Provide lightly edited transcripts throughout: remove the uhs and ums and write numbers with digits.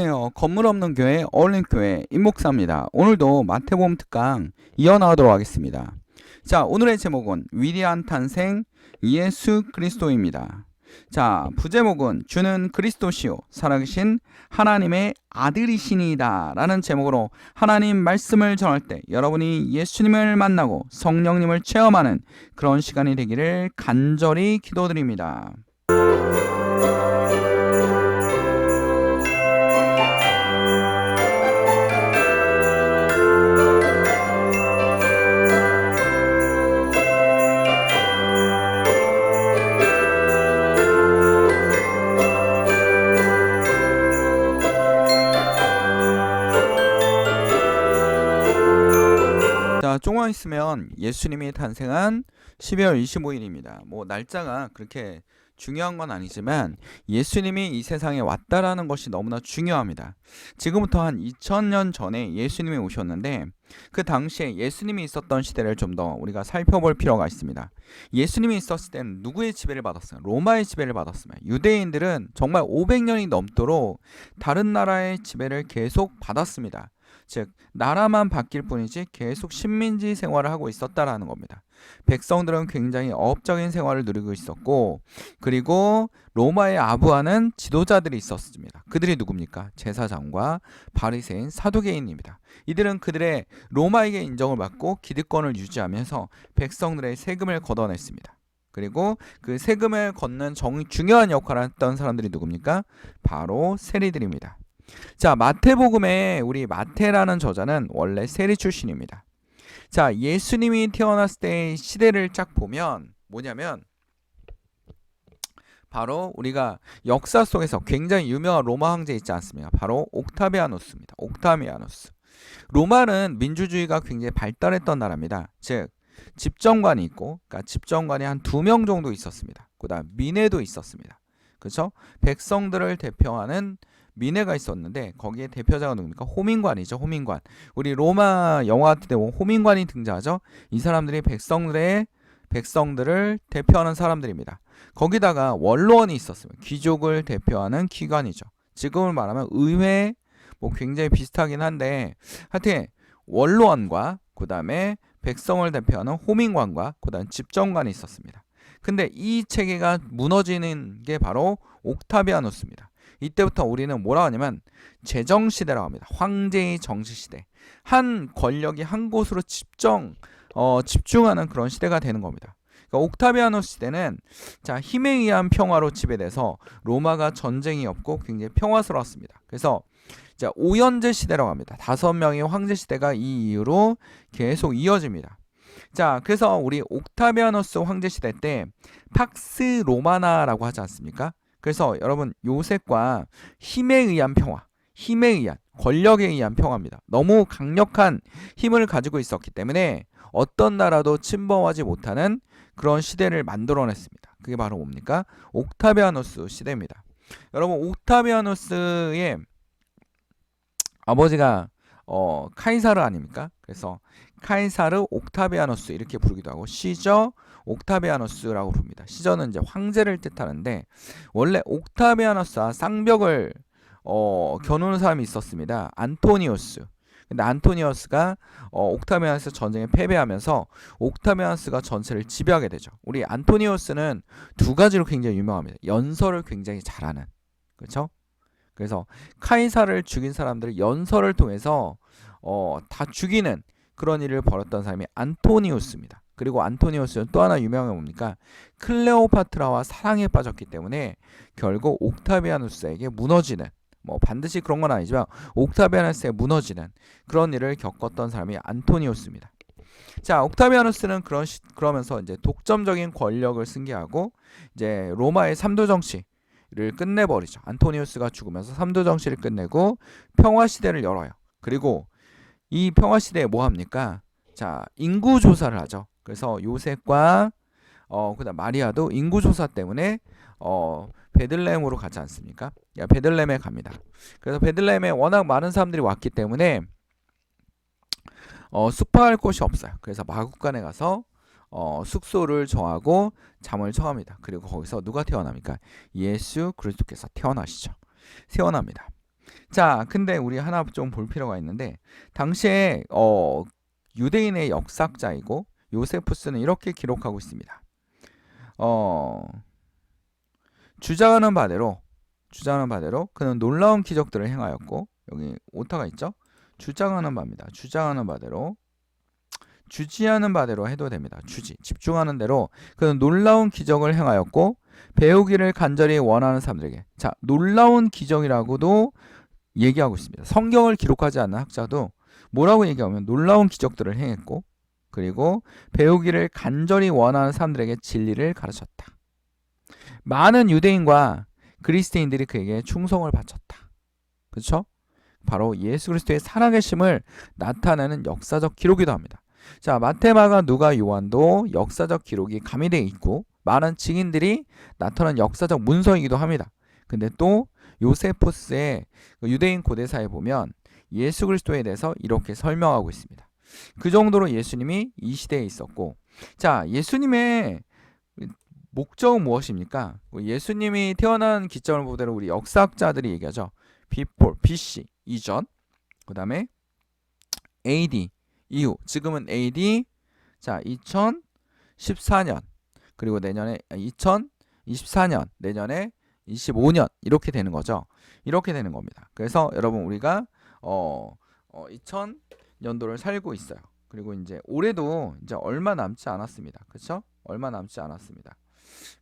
안녕하세요. 건물 없는 교회 어울림교회 임목사입니다. 오늘도 마태복음 특강 이어나가도록 하겠습니다. 자, 오늘의 제목은 위대한 탄생 예수 그리스도입니다. 자, 부제목은 주는 그리스도시요 살아계신 하나님의 아들이시니이다 라는 제목으로 하나님 말씀을 전할 때 여러분이 예수님을 만나고 성령님을 체험하는 그런 시간이 되기를 간절히 기도드립니다. 자, 조금 있으면 예수님이 탄생한 12월 25일입니다. 날짜가 그렇게 중요한 건 아니지만 예수님이 이 세상에 왔다라는 것이 너무나 중요합니다. 지금부터 한 2000년 전에 예수님이 오셨는데 그 당시에 예수님이 있었던 시대를 좀 더 우리가 살펴볼 필요가 있습니다. 예수님이 있었을 때는 누구의 지배를 받았어요? 로마의 지배를 받았습니다. 유대인들은 정말 500년이 넘도록 다른 나라의 지배를 계속 받았습니다. 즉 나라만 바뀔 뿐이지 계속 식민지 생활을 하고 있었다라는 겁니다. 백성들은 굉장히 어업적인 생활을 누리고 있었고, 그리고 로마에 아부하는 지도자들이 있었습니다. 그들이 누굽니까? 제사장과 바리새인, 사두개인입니다. 이들은 그들의 로마에게 인정을 받고 기득권을 유지하면서 백성들의 세금을 걷어냈습니다. 그리고 그 세금을 걷는 중요한 역할을 했던 사람들이 누굽니까? 바로 세리들입니다. 자, 마태복음에 우리 마태라는 저자는 원래 세리 출신입니다. 자, 예수님이 태어났을 때의 시대를 쫙 보면 뭐냐면 바로 우리가 역사 속에서 굉장히 유명한 로마 황제 있지 않습니까? 바로 옥타비아누스입니다. 옥타비아누스. 로마는 민주주의가 굉장히 발달했던 나라입니다. 즉 집정관이 있고, 그러니까 집정관이 한 2명 정도 있었습니다. 그다음 민회도 있었습니다. 그렇죠? 백성들을 대표하는 민회가 있었는데 거기에 대표자가 누굽니까? 호민관이죠. 호민관. 우리 로마 영화 같은 데 보면 호민관이 등장하죠. 이 사람들이 백성들을 대표하는 사람들입니다. 거기다가 원로원이 있었습니다. 귀족을 대표하는 기관이죠. 지금을 말하면 의회, 굉장히 비슷하긴 한데 하여튼 원로원과 그 다음에 백성을 대표하는 호민관과 그 다음 집정관이 있었습니다. 근데 이 체계가 무너지는 게 바로 옥타비아누스입니다. 이때부터 우리는 뭐라 하냐면 제정시대라고 합니다. 황제의 정치시대. 한 권력이 한 곳으로 집중하는 그런 시대가 되는 겁니다. 그러니까 옥타비아누스 시대는 힘에 의한 평화로 지배돼서 로마가 전쟁이 없고 굉장히 평화스러웠습니다. 그래서 오연제 시대라고 합니다. 5명의 황제 시대가 이 이후로 계속 이어집니다. 자, 그래서 우리 옥타비아누스 황제 시대 때 팍스 로마나라고 하지 않습니까? 그래서 여러분 요셉과 힘에 의한 평화, 힘에 의한 권력에 의한 평화입니다. 너무 강력한 힘을 가지고 있었기 때문에 어떤 나라도 침범하지 못하는 그런 시대를 만들어냈습니다. 그게 바로 뭡니까? 옥타비아누스 시대입니다. 여러분 옥타비아누스의 아버지가 카이사르 아닙니까? 그래서 카이사르 옥타비아누스 이렇게 부르기도 하고 시저 옥타비아누스라고 부릅니다. 시저는 이제 황제를 뜻하는데 원래 옥타비아누스와 쌍벽을 겨누는 사람이 있었습니다. 안토니우스. 근데 안토니우스가 옥타비아누스 전쟁에 패배하면서 옥타비아누스가 전체를 지배하게 되죠. 우리 안토니우스는 2가지로 굉장히 유명합니다. 연설을 굉장히 잘하는. 그렇죠? 그래서 카이사를 죽인 사람들을 연설을 통해서 다 죽이는 그런 일을 벌였던 사람이 안토니우스입니다. 그리고 안토니우스는 또 하나 유명한 게 뭡니까? 클레오파트라와 사랑에 빠졌기 때문에 결국 옥타비아누스에게 무너지는, 반드시 그런 건 아니지만 옥타비아누스에 무너지는 그런 일을 겪었던 사람이 안토니우스입니다. 자, 옥타비아누스는 그러면서 이제 독점적인 권력을 승계하고 이제 로마의 3도 정치를 끝내버리죠. 안토니우스가 죽으면서 3도 정치를 끝내고 평화 시대를 열어요. 그리고 이 평화 시대에 뭐 합니까? 자, 인구 조사를 하죠. 그래서 요셉과 그다음 마리아도 인구 조사 때문에 베들레헴으로 가지 않습니까? 베들레헴에 갑니다. 그래서 베들레헴에 워낙 많은 사람들이 왔기 때문에 숙박할 곳이 없어요. 그래서 마구간에 가서 숙소를 정하고 잠을 청합니다. 그리고 거기서 누가 태어납니까? 예수 그리스도께서 태어나시죠. 태어납니다. 자, 근데 우리 하나 좀 볼 필요가 있는데 당시에 유대인의 역사학자이고 요세푸스는 이렇게 기록하고 있습니다. 어, 주장하는 바대로 그는 놀라운 기적들을 행하였고, 여기 오타가 있죠? 주장하는 바입니다. 주장하는 바대로, 주지하는 바대로 해도 됩니다. 집중하는 대로 그는 놀라운 기적을 행하였고 배우기를 간절히 원하는 사람들에게, 자, 놀라운 기적이라고도 얘기하고 있습니다. 성경을 기록하지 않는 학자도 뭐라고 얘기하면 놀라운 기적들을 행했고, 그리고 배우기를 간절히 원하는 사람들에게 진리를 가르쳤다. 많은 유대인과 그리스도인들이 그에게 충성을 바쳤다. 그렇죠? 바로 예수 그리스도의 살아계심을 나타내는 역사적 기록이기도 합니다. 자, 마태, 마가, 누가, 요한도 역사적 기록이 가미되어 있고 많은 증인들이 나타난 역사적 문서이기도 합니다. 근데 또 요세푸스의 유대인 고대사에 보면 예수 그리스도에 대해서 이렇게 설명하고 있습니다. 그 정도로 예수님이 이 시대에 있었고, 자, 예수님의 목적은 무엇입니까? 예수님이 태어난 기점을 보대로 우리 역사학자들이 얘기하죠. before, BC, 이전, 그 다음에 AD, 이후, 지금은 AD, 자, 2014년, 그리고 내년에 2024년, 내년에 25년, 이렇게 되는 거죠. 이렇게 되는 겁니다. 그래서 여러분, 우리가 2000년도를 살고 있어요. 그리고 이제 올해도 이제 얼마 남지 않았습니다. 그렇죠? 얼마 남지 않았습니다.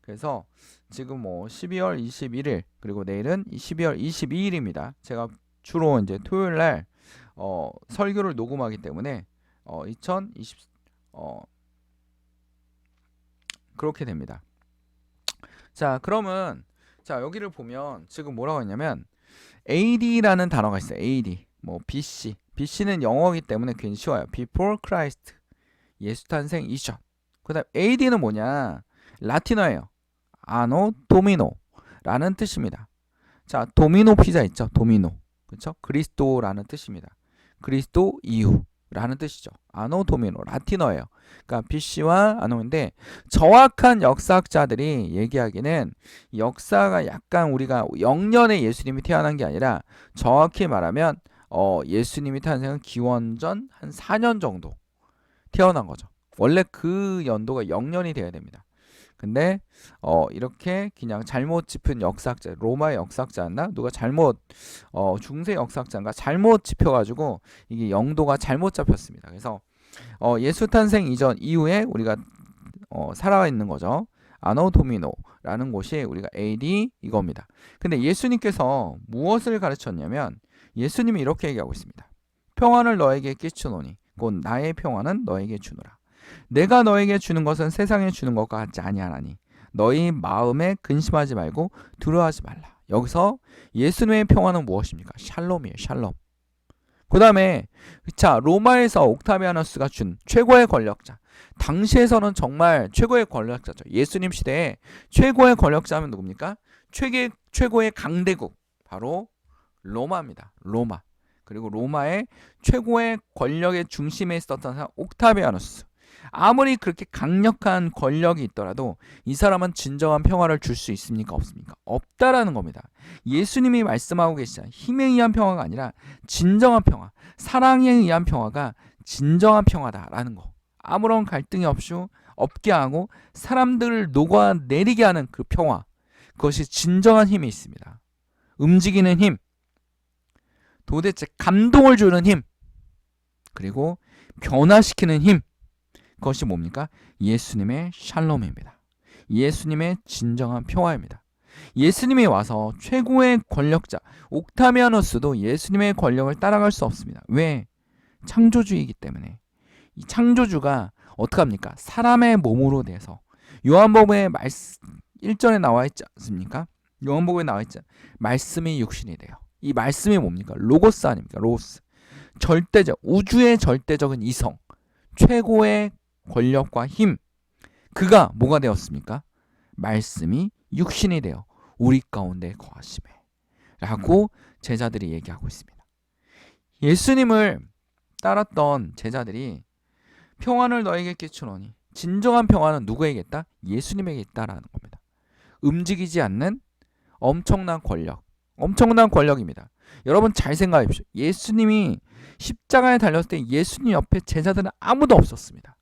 그래서 지금 뭐 12월 21일, 그리고 내일은 12월 22일입니다. 제가 주로 이제 토요일 날 설교를 녹음하기 때문에 2020 그렇게 됩니다. 자, 그러면 자, 여기를 보면 지금 뭐라고 했냐면 AD라는 단어가 있어요. AD. 뭐 BC. BC는 영어이기 때문에 괜히 쉬워요. Before Christ. 예수 탄생 이전. 그다음 AD는 뭐냐? 라틴어예요. 아노 도미노라는 뜻입니다. 자, 도미노 피자 있죠? 도미노. 그렇죠? 그리스도라는 뜻입니다. 그리스도 이후라는 뜻이죠. 아노 도미노, 라틴어예요. 그러니까 BC와 아노인데 정확한 역사학자들이 얘기하기는 역사가 약간 우리가 영년에 예수님이 태어난 게 아니라 정확히 말하면 예수님이 탄생은 기원전 한 4년 정도 태어난 거죠. 원래 그 연도가 0년이 돼야 됩니다. 근데 이렇게 그냥 잘못 짚은 역사학자, 로마의 역사학자였나? 누가 잘못 중세 역사학자인가 잘못 짚혀가지고 이게 영도가 잘못 잡혔습니다. 그래서 예수 탄생 이전 이후에 우리가 살아 있는 거죠. 아노 도미노라는 곳이 우리가 AD 이겁니다. 근데 예수님께서 무엇을 가르쳤냐면 예수님이 이렇게 얘기하고 있습니다. 평안을 너에게 끼치노니 곧 나의 평안은 너에게 주노라. 내가 너에게 주는 것은 세상에 주는 것과 같지 아니하나니 너희 마음에 근심하지 말고 두려워하지 말라. 여기서 예수님의 평안은 무엇입니까? 샬롬이에요. 샬롬. 그 다음에 자, 로마에서 옥타비아누스가 준 최고의 권력자, 당시에서는 정말 최고의 권력자죠. 예수님 시대에 최고의 권력자는 누굽니까? 최고의 강대국, 바로 로마입니다. 로마. 그리고 로마의 최고의 권력의 중심에 있었던 사람 옥타비아누스. 아무리 그렇게 강력한 권력이 있더라도 이 사람은 진정한 평화를 줄 수 있습니까? 없습니까? 없다라는 겁니다. 예수님이 말씀하고 계시잖아요. 힘에 의한 평화가 아니라 진정한 평화, 사랑에 의한 평화가 진정한 평화다라는 거. 아무런 갈등이 없게 하고 사람들을 녹아내리게 하는 그 평화, 그것이 진정한 힘이 있습니다. 움직이는 힘, 도대체 감동을 주는 힘, 그리고 변화시키는 힘, 그것이 뭡니까? 예수님의 샬롬입니다. 예수님의 진정한 평화입니다. 예수님이 와서 최고의 권력자 옥타비아누스도 예수님의 권력을 따라갈 수 없습니다. 왜? 창조주이기 때문에. 이 창조주가 어떻게 합니까? 사람의 몸으로 돼서 요한복음의 1절에 나와 있지 않습니까? 요한복음에 나와 있지 않습니까? 말씀이 육신이 돼요. 이 말씀이 뭡니까? 로고스 아닙니까? 로고스. 절대적, 우주의 절대적인 이성, 최고의 권력과 힘, 그가 뭐가 되었습니까? 말씀이 육신이 되어 우리 가운데 거하시매 라고 제자들이 얘기하고 있습니다. 예수님을 따랐던 제자들이 평안을 너에게 끼치노니, 진정한 평안은 누구에게 있다? 예수님에게 있다라는 겁니다. 움직이지 않는 엄청난 권력, 엄청난 권력입니다. 여러분 잘 생각해 보십시오. 예수님이 십자가에 달렸을 때 예수님 옆에 제자들은 아무도 없었습니다.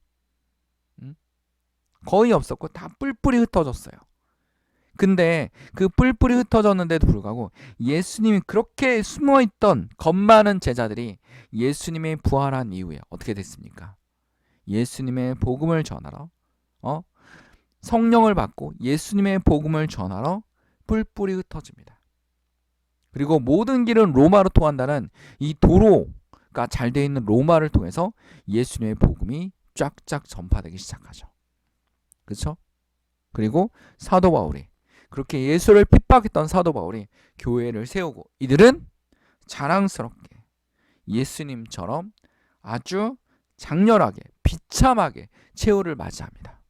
거의 없었고 다 뿔뿔이 흩어졌어요. 근데 그 뿔뿔이 흩어졌는데도 불구하고 예수님이 그렇게 숨어있던 겁 많은 제자들이 예수님의 부활한 이후에 어떻게 됐습니까? 예수님의 복음을 전하러 성령을 받고 예수님의 복음을 전하러 뿔뿔이 흩어집니다. 그리고 모든 길은 로마로 통한다는 이 도로가 잘 돼 있는 로마를 통해서 예수님의 복음이 쫙쫙 전파되기 시작하죠. 그렇죠? 그리고 사도 바울이 그렇게 예수를 핍박했던 사도 바울이 교회를 세우고 이들은 자랑스럽게 예수님처럼 아주 장렬하게 비참하게 최후를 맞이합니다.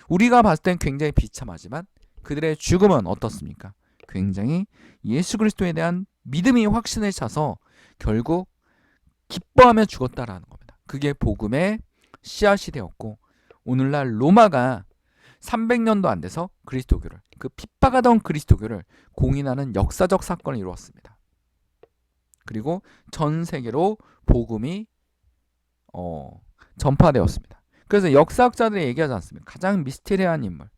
우리가 봤을 땐 굉장히 비참하지만 그들의 죽음은 어떻습니까? 굉장히 예수 그리스도에 대한 믿음이 확신에 차서 결국 기뻐하며 죽었다라는 겁니다. 그게 복음의 씨앗이 되었고 오늘날 로마가 300년도 안 돼서 그리스도교를 그 핍박하던 그리스도교를 공인하는 역사적 사건을 이루었습니다. 그리고 전 세계로 복음이 전파되었습니다. 그래서 역사학자들이 얘기하지 않습니까? 가장 미스테리한 인물.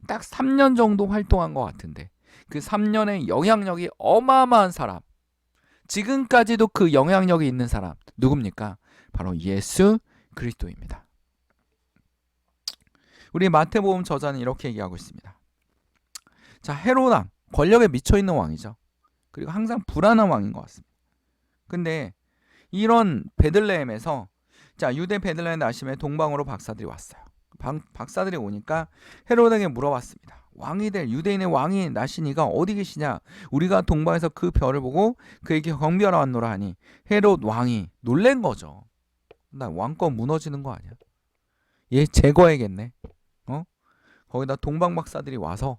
딱 3년 정도 활동한 것 같은데 그 3년의 영향력이 어마어마한 사람. 지금까지도 그 영향력이 있는 사람 누굽니까? 바로 예수 그리스도입니다. 우리 마태복음 저자는 이렇게 얘기하고 있습니다. 자, 헤롯 왕, 권력에 미쳐있는 왕이죠. 그리고 항상 불안한 왕인 것 같습니다. 근데 이런 베들레헴에서 자, 유대 베들레헴 아심에 동방으로 박사들이 왔어요. 박사들이 오니까 헤롯에게 물어봤습니다. 왕이 될 유대인의 왕이 나신 이가 어디 계시냐? 우리가 동방에서 그 별을 보고 그에게 경배하러 왔노라 하니 헤롯 왕이 놀란 거죠. 나 왕권 무너지는 거 아니야? 얘 제거해야겠네. 거기다 동방 박사들이 와서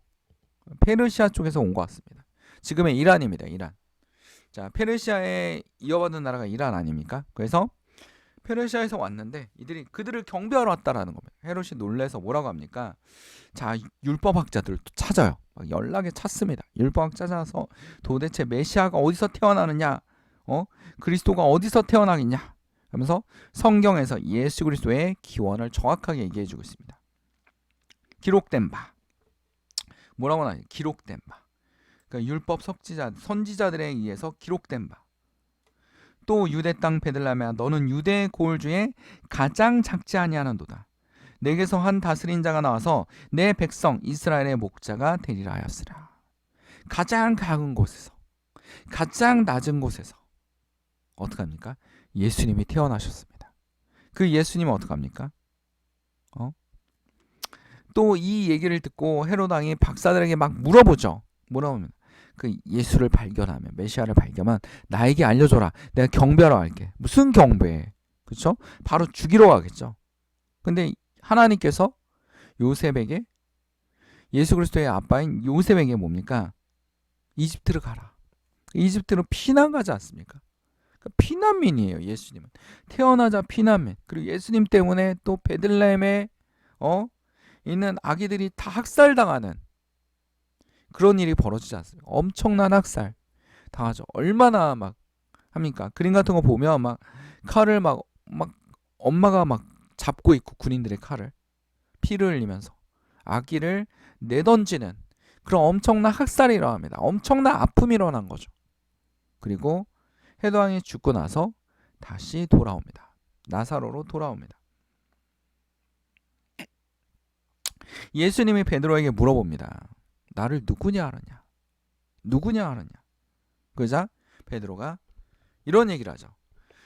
페르시아 쪽에서 온 것 같습니다. 지금의 이란입니다. 이란. 자, 페르시아에 이어받은 나라가 이란 아닙니까? 그래서 페르시아에서 왔는데 이들이 그들을 경배하러 왔다라는 겁니다. 헤롯이 놀래서 뭐라고 합니까? 자, 율법학자들을 또 찾아요. 막 연락에 찾습니다. 율법학자 찾아서 도대체 메시아가 어디서 태어나느냐? 그리스도가 어디서 태어나겠냐? 하면서 성경에서 예수 그리스도의 기원을 정확하게 얘기해 주고 있습니다. 기록된 바. 뭐라고 하나요? 기록된 바. 그러니까 율법 선지자들에 의해서 기록된 바. 또 유대 땅 베들레헴아 너는 유대 고을 중에 가장 작지 아니하는도다. 내게서 한 다스린 자가 나와서 내 백성 이스라엘의 목자가 되리라 하였으라. 가장 작은 곳에서 가장 낮은 곳에서 어떡합니까? 예수님이 태어나셨습니다. 그 예수님은 어떡합니까? 또 이 얘기를 듣고 헤롯 왕이 박사들에게 막 물어보죠. 물어보면 그 예수를 발견하면 메시아를 발견하면 나에게 알려줘라. 내가 경배하러 갈게. 무슨 경배? 그렇죠? 바로 죽이러 가겠죠. 근데 하나님께서 요셉에게 예수 그리스도의 아빠인 요셉에게 뭡니까? 이집트로 가라. 이집트로 피난 가지 않습니까? 피난민이에요. 예수님은 태어나자 피난민. 그리고 예수님 때문에 또 베들레헴에 있는 아기들이 다 학살당하는 그런 일이 벌어지지 않습니까? 엄청난 학살 당하죠. 얼마나 막 합니까? 그림 같은 거 보면 막 칼을 막 엄마가 막 잡고 있고 군인들의 칼을 피를 흘리면서 아기를 내던지는 그런 엄청난 학살이 일어납니다. 엄청난 아픔이 일어난 거죠. 그리고 헤롯 왕이 죽고 나서 다시 돌아옵니다. 나사로로 돌아옵니다. 예수님이 베드로에게 물어봅니다. 나를 누구냐 하느냐? 누구냐 하느냐? 그러자 베드로가 이런 얘기를 하죠.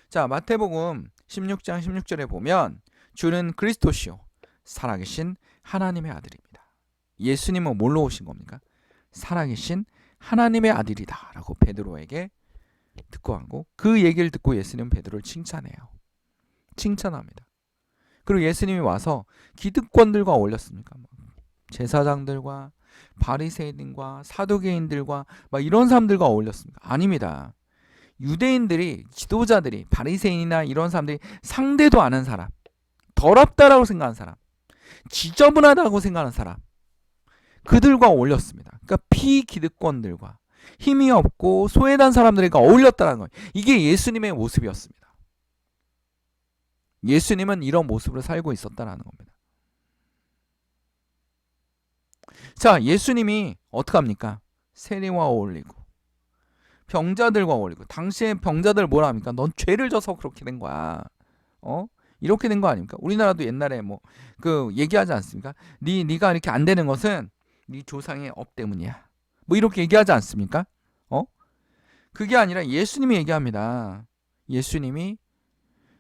자, 마태복음 16장 16절에 보면 주는 그리스도시요 살아계신 하나님의 아들입니다. 예수님은 뭘로 오신 겁니까? 살아계신 하나님의 아들이다 라고 베드로에게 듣고 하고 그 얘기를 듣고 예수님은 베드로를 칭찬해요. 칭찬합니다. 그리고 예수님이 와서 기득권들과 어울렸습니까? 제사장들과 바리새인들과 사두개인들과 막 이런 사람들과 어울렸습니까? 아닙니다. 유대인들이 지도자들이 바리새인이나 이런 사람들이 상대도 않은 사람, 더럽다라고 생각하는 사람, 지저분하다고 생각하는 사람, 그들과 어울렸습니다. 그러니까 피기득권들과 힘이 없고 소외된 사람들과 어울렸다는 거예요. 이게 예수님의 모습이었습니다. 예수님은 이런 모습으로 살고 있었다는 겁니다. 자, 예수님이 어떡합니까? 세리와 어울리고 병자들과 어울리고, 당시에 병자들 뭐라 합니까? 넌 죄를 져서 그렇게 된 거야. 이렇게 된 거 아닙니까? 우리나라도 옛날에 뭐 그 얘기하지 않습니까? 네가 이렇게 안 되는 것은 네 조상의 업 때문이야. 뭐 이렇게 얘기하지 않습니까? 그게 아니라 예수님이 얘기합니다. 예수님이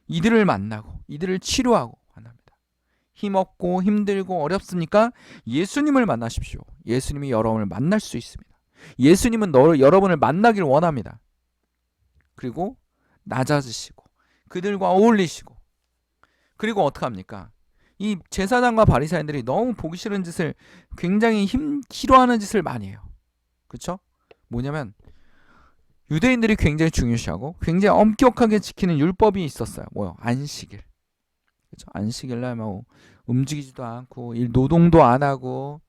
이들을 만나고 이들을 치료하고 만납니다. 힘없고 힘들고 어렵습니까? 예수님을 만나십시오. 예수님이 여러분을 만날 수 있습니다. 예수님은 여러분을 만나길 원합니다. 그리고 낮아지시고 그들과 어울리시고, 그리고 어떡합니까? 이 제사장과 바리새인들이 너무 보기 싫은 짓을, 굉장히 싫어하는 짓을 많이 해요. 그렇죠? 뭐냐면 유대인들이 굉장히 중요시하고 굉장히 엄격하게 지키는 율법이 있었어요. 뭐요? 안식일. 그렇죠? 안식일날 뭐 움직이지도 않고 노동도 안 하고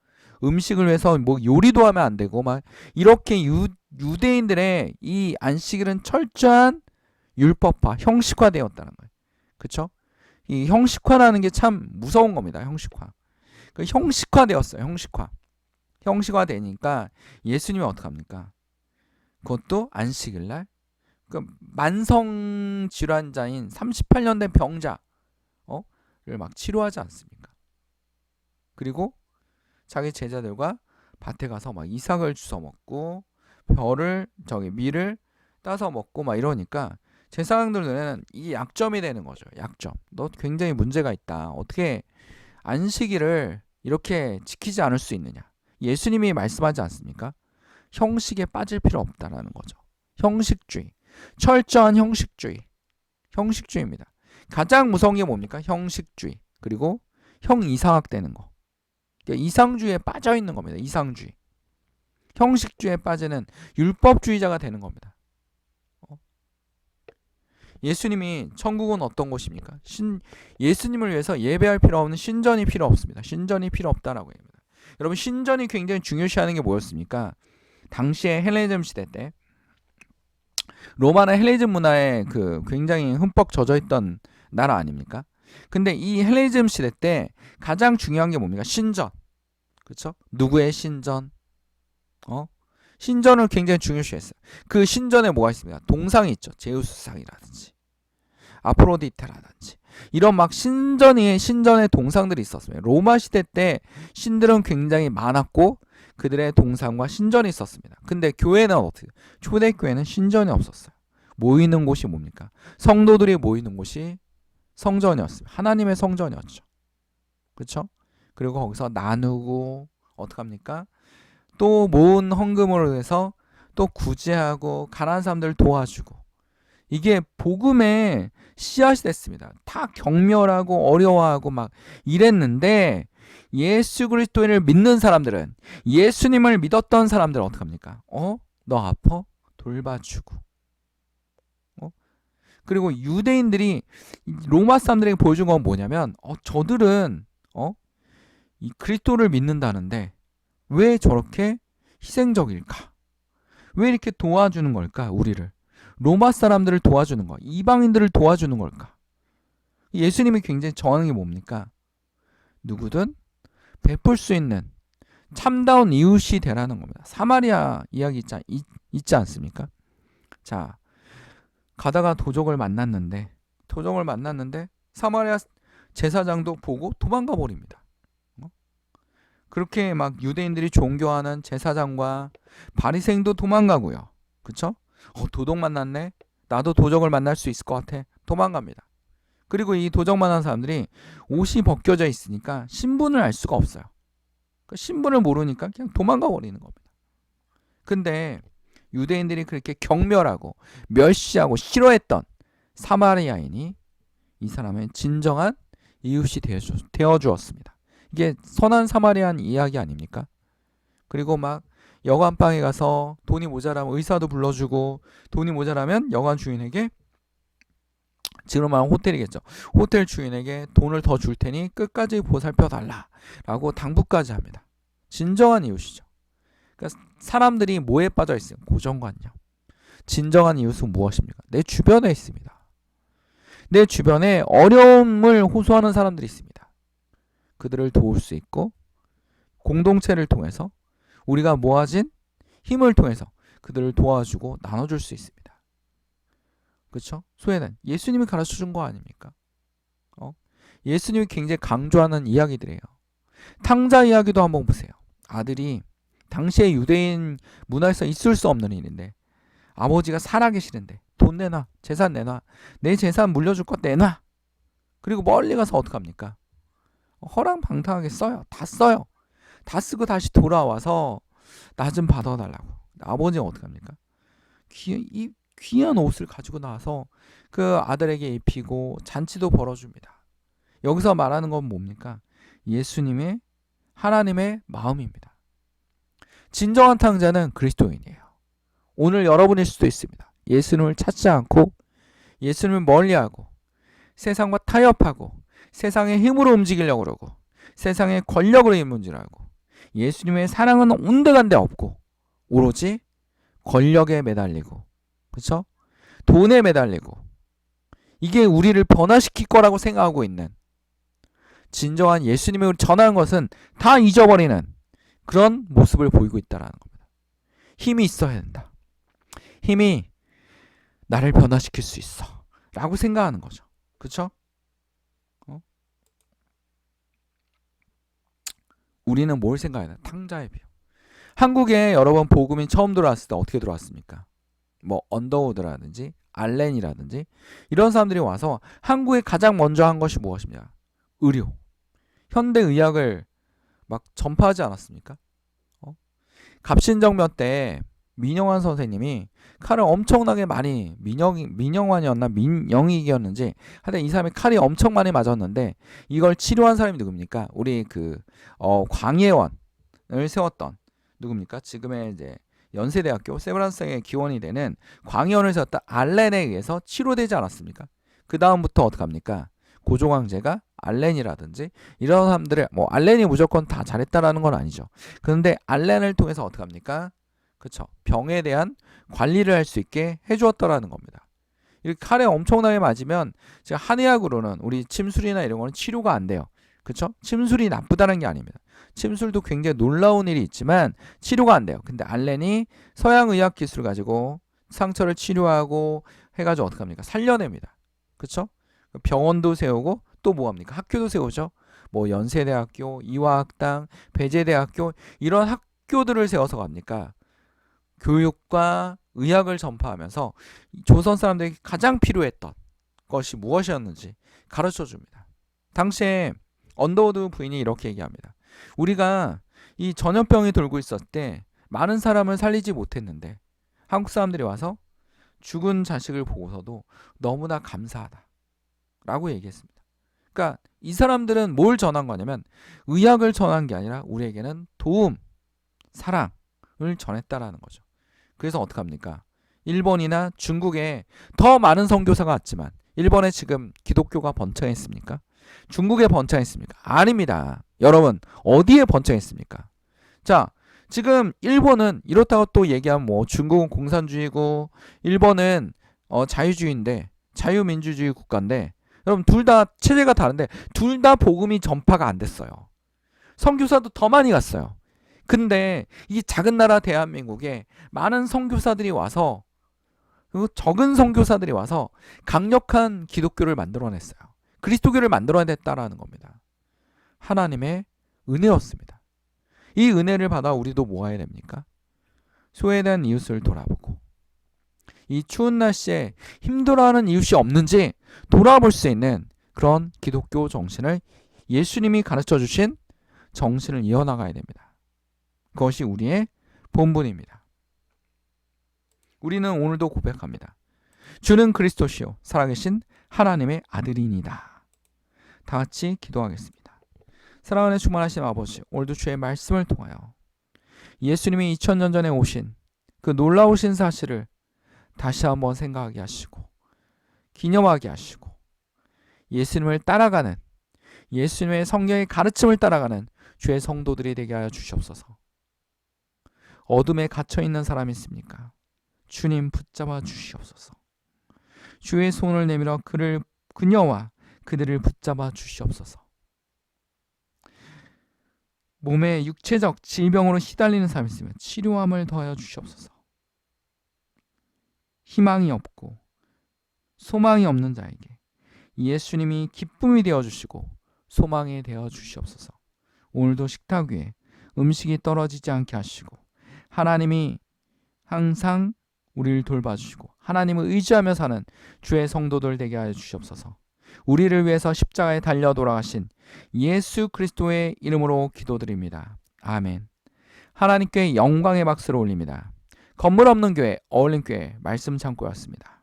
음식을 위해서 뭐 요리도 하면 안 되고 막 이렇게 유대인들의 이 안식일은 철저한 율법화, 형식화되었다는 거예요. 그렇죠? 이 형식화라는 게 참 무서운 겁니다. 형식화. 그 형식화되었어요. 형식화되니까 예수님이 어떡합니까? 그것도 안식일날 그 만성 질환자인 38년 된 병자를 막 치료하지 않습니까? 그리고 자기 제자들과 밭에 가서 막 이삭을 주워 먹고 밀을 따서 먹고 막 이러니까 제사장들 눈에는 이 약점이 되는 거죠. 약점. 너 굉장히 문제가 있다. 어떻게 안식일을 이렇게 지키지 않을 수 있느냐? 예수님이 말씀하지 않습니까? 형식에 빠질 필요 없다라는 거죠. 형식주의. 철저한 형식주의입니다. 가장 무서운 게 뭡니까? 형식주의. 그리고 형이상학되는 거. 그러니까 이상주의에 빠져 있는 겁니다. 이상주의. 형식주의에 빠지는 율법주의자가 되는 겁니다. 예수님이 천국은 어떤 곳입니까? 예수님을 위해서 예배할 필요 없는 신전이 필요 없습니다. 신전이 필요 없다라고 합니다. 여러분, 신전이 굉장히 중요시하는 게 뭐였습니까? 당시에 헬레니즘 시대 때 로마는 헬레니즘 문화에 굉장히 흠뻑 젖어 있던 나라 아닙니까? 근데 이 헬레니즘 시대 때 가장 중요한 게 뭡니까? 신전. 그렇죠? 누구의 신전? 신전을 굉장히 중요시했어요. 그 신전에 뭐가 있습니까? 동상이 있죠. 제우스상이라든지 아프로디테라든지 이런 막 신전의 동상들이 있었습니다. 로마 시대 때 신들은 굉장히 많았고 그들의 동상과 신전이 있었습니다. 근데 교회는 어떻게? 초대교회는 신전이 없었어요. 모이는 곳이 뭡니까? 성도들이 모이는 곳이 성전이었습니다. 하나님의 성전이었죠. 그렇죠? 그리고 거기서 나누고 어떡합니까? 또 모은 헌금으로 해서 또 구제하고 가난한 사람들 도와주고, 이게 복음의 씨앗이 됐습니다. 다 경멸하고 어려워하고 막 이랬는데 예수 그리스도인을 믿는 사람들은, 예수님을 믿었던 사람들은 어떡합니까? 너 아파? 돌봐주고. 그리고 유대인들이 로마 사람들에게 보여준 건 뭐냐면 저들은 이 그리스도를 믿는다는데 왜 저렇게 희생적일까? 왜 이렇게 도와주는 걸까? 우리를, 로마 사람들을 도와주는 거, 이방인들을 도와주는 걸까? 예수님이 굉장히 정하는 게 뭡니까? 누구든 베풀 수 있는 참다운 이웃이 되라는 겁니다. 사마리아 이야기 있지 않습니까? 자, 가다가 도적을 만났는데 사마리아 제사장도 보고 도망가 버립니다. 그렇게 막 유대인들이 존경하는 제사장과 바리새인도 도망가고요. 그쵸? 도둑 만났네? 나도 도적을 만날 수 있을 것 같아. 도망갑니다. 그리고 이 도적 만난 사람들이 옷이 벗겨져 있으니까 신분을 알 수가 없어요. 그 신분을 모르니까 그냥 도망가 버리는 겁니다. 근데 유대인들이 그렇게 경멸하고 멸시하고 싫어했던 사마리아인이 이 사람의 진정한 이웃이 되어 주었습니다. 이게 선한 사마리안 이야기 아닙니까? 그리고 막 여관방에 가서 돈이 모자라면 의사도 불러주고, 돈이 모자라면 여관 주인에게, 지금 말하면 호텔이겠죠. 호텔 주인에게 돈을 더 줄 테니 끝까지 보살펴 달라 라고 당부까지 합니다. 진정한 이웃이죠. 그러니까 사람들이 뭐에 빠져 있어요? 고정관념. 진정한 이웃은 무엇입니까? 내 주변에 있습니다. 내 주변에 어려움을 호소하는 사람들이 있습니다. 그들을 도울 수 있고 공동체를 통해서 우리가 모아진 힘을 통해서 그들을 도와주고 나눠줄 수 있습니다. 그렇죠? 소외는 예수님이 가르쳐준 거 아닙니까? 예수님이 굉장히 강조하는 이야기들이에요. 탕자 이야기도 한번 보세요. 아들이 당시의 유대인 문화에서 있을 수 없는 일인데 아버지가 살아계시는데 돈 내놔, 재산 내놔, 내 재산 물려줄 것 내놔. 그리고 멀리 가서 어떡합니까? 허랑방탕하게 써요. 다 써요. 다 쓰고 다시 돌아와서 나 좀 받아달라고. 아버지는 어떡합니까? 이 귀한 옷을 가지고 나와서 그 아들에게 입히고 잔치도 벌어줍니다. 여기서 말하는 건 뭡니까? 예수님의 하나님의 마음입니다. 진정한 탕자는 그리스도인이에요. 오늘 여러분일 수도 있습니다. 예수님을 찾지 않고 예수님을 멀리하고 세상과 타협하고 세상의 힘으로 움직이려고 그러고 세상의 권력으로 임문질하고 예수님의 사랑은 온데간데 없고 오로지 권력에 매달리고 그렇죠? 돈에 매달리고 이게 우리를 변화시킬 거라고 생각하고 있는 진정한 예수님을 전하는 것은 다 잊어버리는 그런 모습을 보이고 있다는 겁니다. 힘이 있어야 된다. 힘이 나를 변화시킬 수 있어 라고 생각하는 거죠. 그렇죠? 우리는 뭘 생각해야 돼? 탕자의 비유. 한국에 여러분 복음이 처음 들어왔을 때 어떻게 들어왔습니까? 뭐 언더우드라든지 알렌이라든지 이런 사람들이 와서 한국에 가장 먼저 한 것이 무엇입니까? 의료. 현대의학을 막 전파하지 않았습니까? 갑신정변 때 민영환 선생님이 칼을 엄청나게 많이 민영환이었나 민영익이었는지 하여튼 이 사람이 칼이 엄청 많이 맞았는데 이걸 치료한 사람이 누굽니까? 우리 광예원을 세웠던 누굽니까? 지금의 이제 연세대학교 세브란스의 기원이 되는 광예원을 세웠던 알렌에 의해서 치료되지 않았습니까? 그 다음부터 어떡합니까? 고종황제가 알렌이라든지 이런 사람들을 알렌이 무조건 다 잘했다라는 건 아니죠. 그런데 알렌을 통해서 어떡합니까? 그렇죠. 병에 대한 관리를 할 수 있게 해주었다라는 겁니다. 이렇게 칼에 엄청나게 맞으면 제가 한의학으로는 우리 침술이나 이런 거는 치료가 안 돼요. 그렇죠? 침술이 나쁘다는 게 아닙니다. 침술도 굉장히 놀라운 일이 있지만 치료가 안 돼요. 근데 알렌이 서양의학 기술을 가지고 상처를 치료하고 해가지고 어떡합니까? 살려냅니다. 그렇죠? 병원도 세우고 또 뭐합니까? 학교도 세우죠. 뭐 연세대학교, 이화학당, 배재대학교 이런 학교들을 세워서 갑니까? 교육과 의학을 전파하면서 조선 사람들에게 가장 필요했던 것이 무엇이었는지 가르쳐 줍니다. 당시에 언더우드 부인이 이렇게 얘기합니다. 우리가 이 전염병이 돌고 있었을 때 많은 사람을 살리지 못했는데 한국 사람들이 와서 죽은 자식을 보고서도 너무나 감사하다 라고 얘기했습니다. 그러니까 이 사람들은 뭘 전한 거냐면 의학을 전한 게 아니라 우리에게는 도움, 사랑을 전했다라는 거죠. 그래서 어떡합니까? 일본이나 중국에 더 많은 선교사가 왔지만 일본에 지금 기독교가 번창했습니까? 중국에 번창했습니까? 아닙니다. 여러분 어디에 번창했습니까? 자, 지금 일본은 이렇다고 또 얘기하면 중국은 공산주의고 일본은 자유주의인데 자유민주주의 국가인데 여러분 둘 다 체제가 다른데 둘 다 복음이 전파가 안 됐어요. 선교사도 더 많이 갔어요. 근데 이 작은 나라 대한민국에 많은 선교사들이 와서 그리고 적은 선교사들이 와서 강력한 기독교를 만들어냈어요. 그리스도교를 만들어냈다라는 겁니다. 하나님의 은혜였습니다. 이 은혜를 받아 우리도 뭐 해야 됩니까? 소외된 이웃을 돌아보고 이 추운 날씨에 힘들어하는 이웃이 없는지 돌아볼 수 있는 그런 기독교 정신을 예수님이 가르쳐 주신 정신을 이어나가야 됩니다. 그것이 우리의 본분입니다. 우리는 오늘도 고백합니다. 주는 그리스도시요 살아계신 하나님의 아들이니다. 다 같이 기도하겠습니다. 사랑하는 충만하신 아버지, 오늘도 주의 말씀을 통하여 예수님이 2000년 전에 오신 그 놀라우신 사실을 다시 한번 생각하게 하시고 기념하게 하시고 예수님을 따라가는 예수님의 성경의 가르침을 따라가는 주의 성도들이 되게 하여 주시옵소서. 어둠에 갇혀 있는 사람이 있습니까? 주님 붙잡아 주시옵소서. 주의 손을 내밀어 그녀와 그들을 붙잡아 주시옵소서. 몸에 육체적 질병으로 시달리는 사람이 있으면 치료함을 더하여 주시옵소서. 희망이 없고 소망이 없는 자에게 예수님이 기쁨이 되어주시고 소망이 되어주시옵소서. 오늘도 식탁 위에 음식이 떨어지지 않게 하시고 하나님이 항상 우리를 돌봐주시고 하나님을 의지하며 사는 주의 성도들 되게 하여 주시옵소서. 우리를 위해서 십자가에 달려 돌아가신 예수 그리스도의 이름으로 기도드립니다. 아멘. 하나님께 영광의 박수를 올립니다. 건물 없는 교회, 어울림 교회 말씀 창고였습니다.